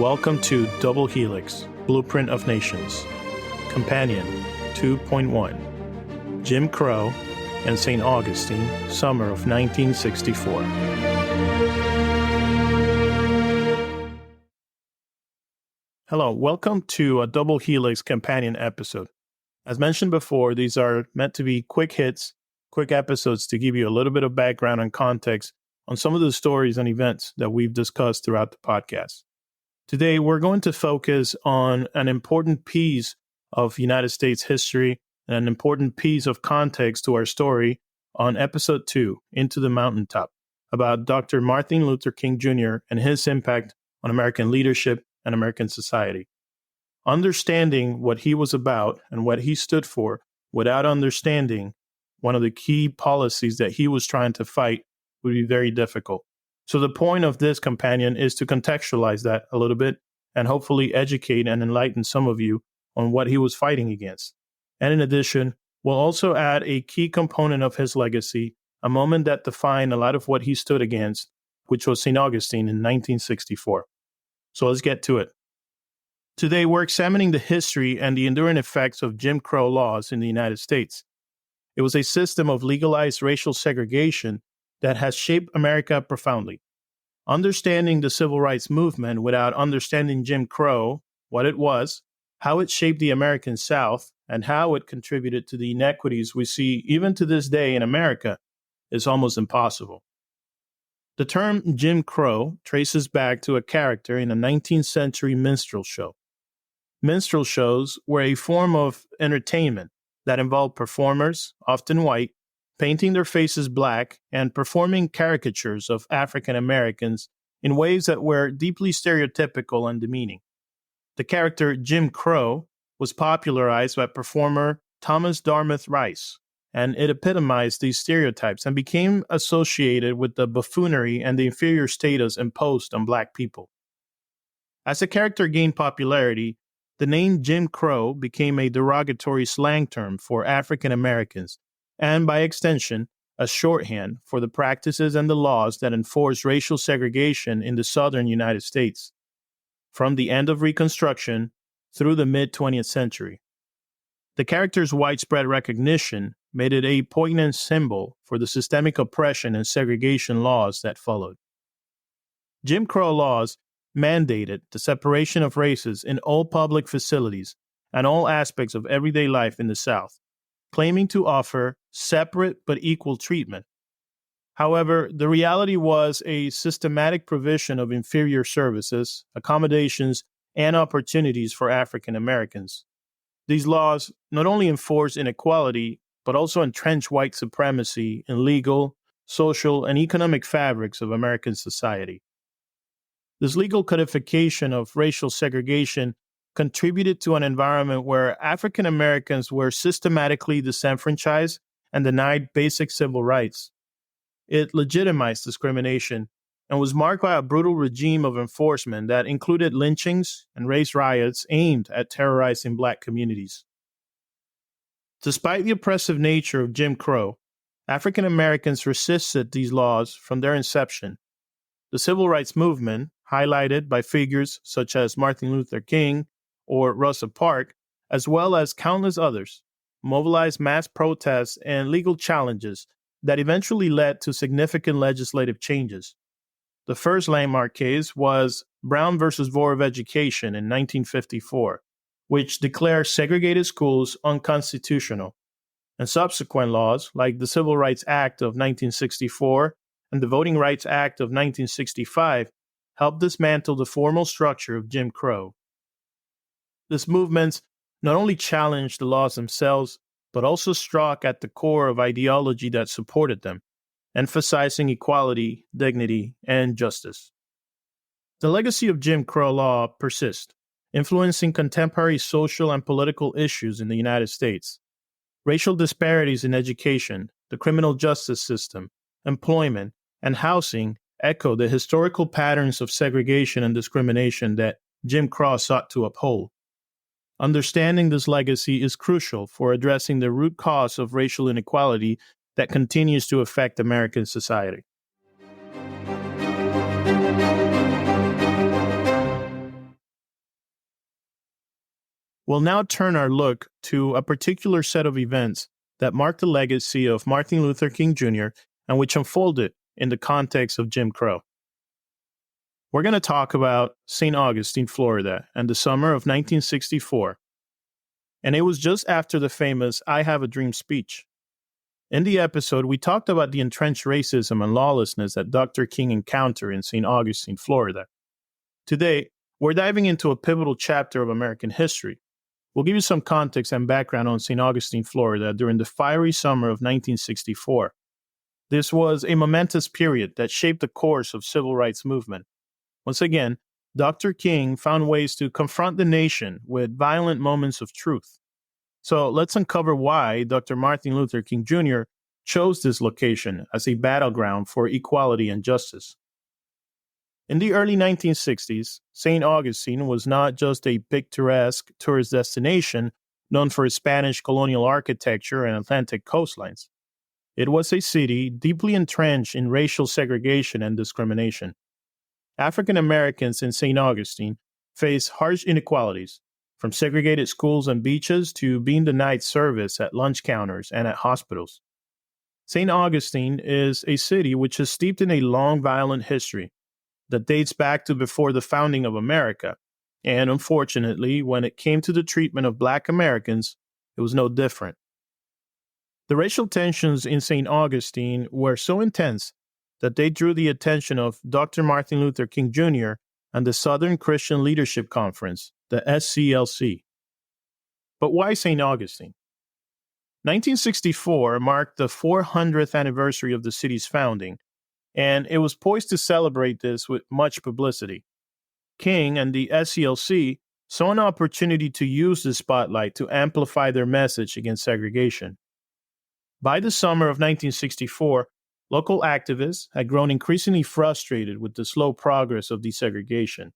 Welcome to Double Helix, Blueprint of Nations, Companion 2.1, Jim Crow and St. Augustine, Summer of 1964. Hello, welcome to a Double Helix Companion episode. As mentioned before, these are meant to be quick hits, quick episodes to give you a little bit of background and context on some of the stories and events that we've discussed throughout the podcast. Today, we're going to focus on an important piece of United States history and an important piece of context to our story on episode 2, Into the Mountaintop, about Dr. Martin Luther King Jr. and his impact on American leadership and American society. Understanding what he was about and what he stood for without understanding one of the key policies that he was trying to fight would be very difficult. So the point of this companion is to contextualize that a little bit and hopefully educate and enlighten some of you on what he was fighting against. And in addition, we'll also add a key component of his legacy, a moment that defined a lot of what he stood against, which was St. Augustine in 1964. So let's get to it. Today, we're examining the history and the enduring effects of Jim Crow laws in the United States. It was a system of legalized racial segregation that has shaped America profoundly. Understanding the civil rights movement without understanding Jim Crow, what it was, how it shaped the American South, and how it contributed to the inequities we see even to this day in America is almost impossible. The term Jim Crow traces back to a character in a 19th century minstrel show. Minstrel shows were a form of entertainment that involved performers, often white, painting their faces black and performing caricatures of African Americans in ways that were deeply stereotypical and demeaning. The character Jim Crow was popularized by performer Thomas Dartmouth Rice, and it epitomized these stereotypes and became associated with the buffoonery and the inferior status imposed on Black people. As the character gained popularity, the name Jim Crow became a derogatory slang term for African Americans, and by extension, a shorthand for the practices and the laws that enforce racial segregation in the southern United States, from the end of Reconstruction through the mid-20th century. The character's widespread recognition made it a poignant symbol for the systemic oppression and segregation laws that followed. Jim Crow laws mandated the separation of races in all public facilities and all aspects of everyday life in the South, claiming to offer separate but equal treatment. However, the reality was a systematic provision of inferior services, accommodations, and opportunities for African Americans. These laws not only enforce inequality, but also entrench white supremacy in legal, social, and economic fabrics of American society. This legal codification of racial segregation contributed to an environment where African Americans were systematically disenfranchised and denied basic civil rights. It legitimized discrimination and was marked by a brutal regime of enforcement that included lynchings and race riots aimed at terrorizing Black communities. Despite the oppressive nature of Jim Crow, African Americans resisted these laws from their inception. The civil rights movement, highlighted by figures such as Martin Luther King or Rosa Parks, as well as countless others, mobilized mass protests and legal challenges that eventually led to significant legislative changes. The first landmark case was Brown versus Board of Education in 1954, which declared segregated schools unconstitutional, and subsequent laws like the Civil Rights Act of 1964 and the Voting Rights Act of 1965 helped dismantle the formal structure of Jim Crow. This movement not only challenged the laws themselves, but also struck at the core of ideology that supported them, emphasizing equality, dignity, and justice. The legacy of Jim Crow law persists, influencing contemporary social and political issues in the United States. Racial disparities in education, the criminal justice system, employment, and housing echo the historical patterns of segregation and discrimination that Jim Crow sought to uphold. Understanding this legacy is crucial for addressing the root cause of racial inequality that continues to affect American society. We'll now turn our look to a particular set of events that marked the legacy of Martin Luther King Jr. and which unfolded in the context of Jim Crow. We're going to talk about St. Augustine, Florida, and the summer of 1964. And it was just after the famous I Have a Dream speech. In the episode, we talked about the entrenched racism and lawlessness that Dr. King encountered in St. Augustine, Florida. Today, we're diving into a pivotal chapter of American history. We'll give you some context and background on St. Augustine, Florida during the fiery summer of 1964. This was a momentous period that shaped the course of civil rights movement. Once again, Dr. King found ways to confront the nation with violent moments of truth. So let's uncover why Dr. Martin Luther King Jr. chose this location as a battleground for equality and justice. In the early 1960s, St. Augustine was not just a picturesque tourist destination known for its Spanish colonial architecture and Atlantic coastlines. It was a city deeply entrenched in racial segregation and discrimination. African Americans in St. Augustine faced harsh inequalities, from segregated schools and beaches to being denied service at lunch counters and at hospitals. St. Augustine is a city which is steeped in a long, violent history that dates back to before the founding of America. And unfortunately, when it came to the treatment of Black Americans, it was no different. The racial tensions in St. Augustine were so intense that they drew the attention of Dr. Martin Luther King Jr. and the Southern Christian Leadership Conference, the SCLC. But why St. Augustine? 1964 marked the 400th anniversary of the city's founding, and it was poised to celebrate this with much publicity. King and the SCLC saw an opportunity to use the spotlight to amplify their message against segregation. By the summer of 1964, local activists had grown increasingly frustrated with the slow progress of desegregation.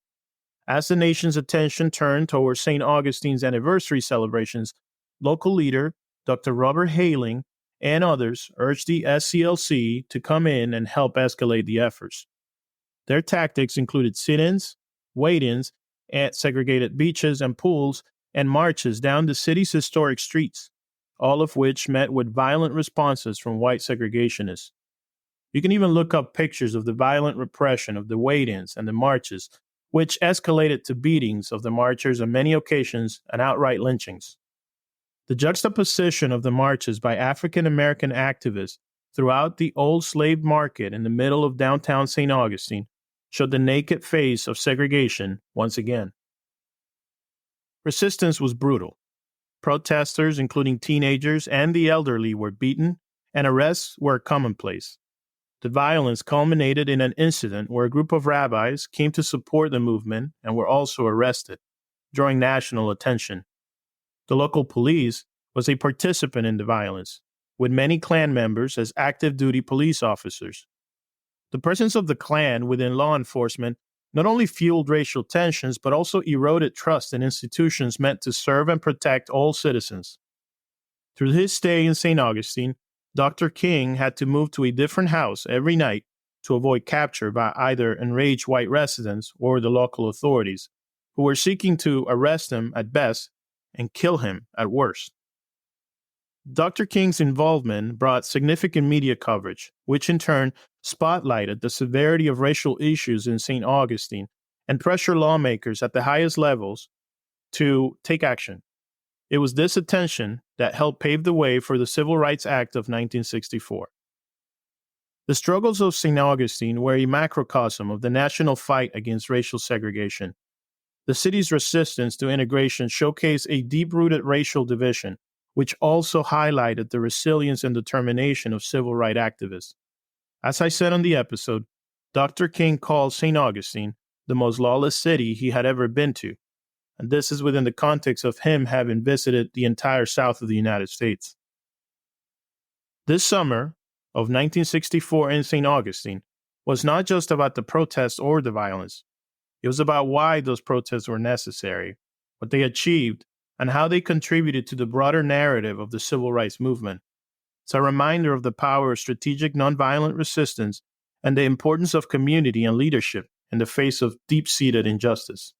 As the nation's attention turned toward St. Augustine's anniversary celebrations, local leader Dr. Robert Hayling and others urged the SCLC to come in and help escalate the efforts. Their tactics included sit-ins, wait-ins at segregated beaches and pools, and marches down the city's historic streets, all of which met with violent responses from white segregationists. You can even look up pictures of the violent repression of the wait-ins and the marches, which escalated to beatings of the marchers on many occasions and outright lynchings. The juxtaposition of the marches by African American activists throughout the old slave market in the middle of downtown St. Augustine showed the naked face of segregation once again. Resistance was brutal. Protesters, including teenagers and the elderly, were beaten, and arrests were commonplace. The violence culminated in an incident where a group of rabbis came to support the movement and were also arrested, drawing national attention. The local police was a participant in the violence, with many Klan members as active duty police officers. The presence of the Klan within law enforcement not only fueled racial tensions, but also eroded trust in institutions meant to serve and protect all citizens. Through his stay in St. Augustine, Dr. King had to move to a different house every night to avoid capture by either enraged white residents or the local authorities, who were seeking to arrest him at best and kill him at worst. Dr. King's involvement brought significant media coverage, which in turn spotlighted the severity of racial issues in St. Augustine and pressured lawmakers at the highest levels to take action. It was this attention that helped pave the way for the Civil Rights Act of 1964. The struggles of St. Augustine were a macrocosm of the national fight against racial segregation. The city's resistance to integration showcased a deep-rooted racial division, which also highlighted the resilience and determination of civil rights activists. As I said on the episode, Dr. King called St. Augustine the most lawless city he had ever been to, and this is within the context of him having visited the entire south of the United States. This summer of 1964 in St. Augustine was not just about the protests or the violence. It was about why those protests were necessary, what they achieved, and how they contributed to the broader narrative of the civil rights movement. It's a reminder of the power of strategic nonviolent resistance and the importance of community and leadership in the face of deep-seated injustice.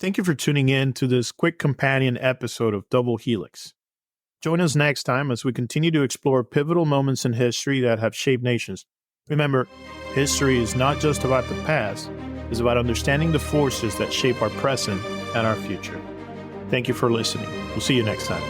Thank you for tuning in to this quick companion episode of Double Helix. Join us next time as we continue to explore pivotal moments in history that have shaped nations. Remember, history is not just about the past, it's about understanding the forces that shape our present and our future. Thank you for listening. We'll see you next time.